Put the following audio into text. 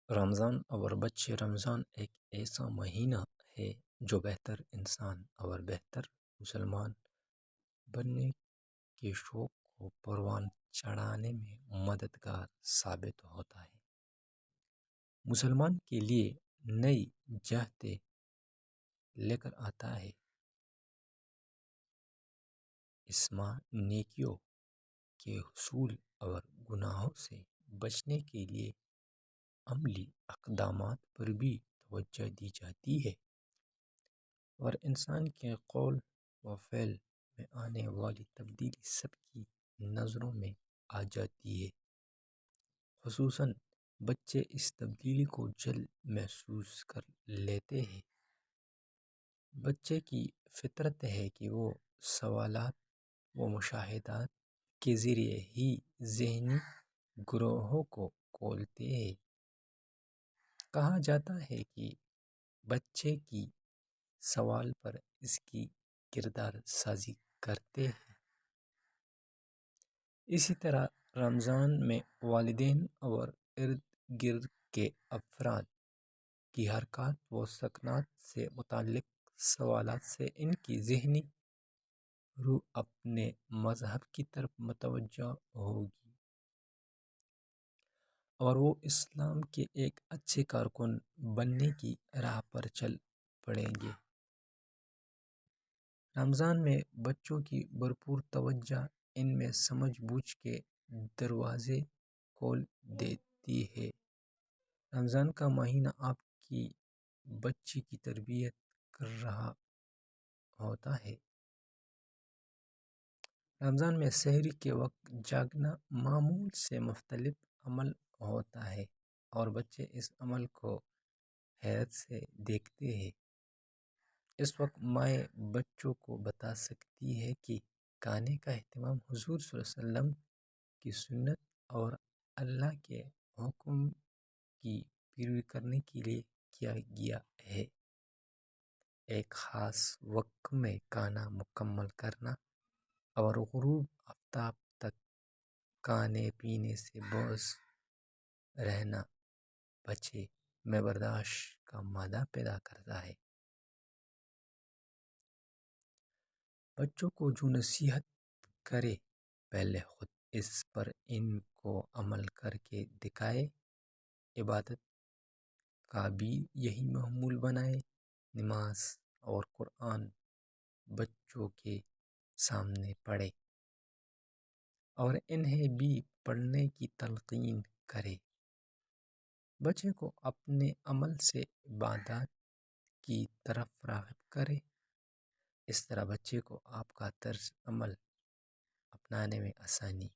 رمضان اور بچے رمضان ایک ایسا مہینہ ہے جو بہتر انسان اور بہتر مسلمان بننے کے شوق کو پروان چڑھانے میں مددگار ثابت ہوتا ہے۔ مسلمان کے لیے نئی جہتیں لے کر آتا ہے۔ اس ماہ نیکیوں کے حصول اور گناہوں سے بچنے کے لیے عملی اقدامات پر بھی توجہ دی جاتی ہے اور انسان کے قول و فعل میں آنے والی تبدیلی سب کی نظروں میں آ جاتی ہے۔ خصوصاً بچے اس تبدیلی کو جلد محسوس کر لیتے ہیں۔ بچے کی فطرت ہے کہ وہ سوالات و مشاہدات کے ذریعے ہی ذہنی گروہوں کو کھولتے ہیں۔ کہا جاتا ہے کہ بچے کی سوال پر اس کی کردار سازی کرتے ہیں۔ اسی طرح رمضان میں والدین اور ارد گرد کے افراد کی حرکات و سکنات سے متعلق سوالات سے ان کی ذہنی روح اپنے مذہب کی طرف متوجہ ہوگی اور وہ اسلام کے ایک اچھے کارکن بننے کی راہ پر چل پڑیں گے۔ رمضان میں بچوں کی بھرپور توجہ ان میں سمجھ بوجھ کے دروازے کھول دیتی ہے۔ رمضان کا مہینہ آپ کی بچی کی تربیت کر رہا ہوتا ہے۔ رمضان میں سحری کے وقت جاگنا معمول سے مختلف عمل ہوتا ہے اور بچے اس عمل کو حیرت سے دیکھتے ہیں۔ اس وقت مائیں بچوں کو بتا سکتی ہے کہ کھانے کا اہتمام حضور صلی اللہ علیہ وسلم کی سنت اور اللہ کے حکم کی پیروی کرنے کے لیے کیا گیا ہے۔ ایک خاص وقت میں کھانا مکمل کرنا اور غروب آفتاب تک کھانے پینے سے باز رہنا بچے میں برداشت کا مادہ پیدا کرتا ہے۔ بچوں کو جو نصیحت کرے پہلے خود اس پر ان کو عمل کر کے دکھائے۔ عبادت کا بھی یہی معمول بنائے۔ نماز اور قرآن بچوں کے سامنے پڑھے اور انہیں بھی پڑھنے کی تلقین کرے۔ بچے کو اپنے عمل سے عبادات کی طرف راغب کرے۔ اس طرح بچے کو آپ کا طرز عمل اپنانے میں آسانی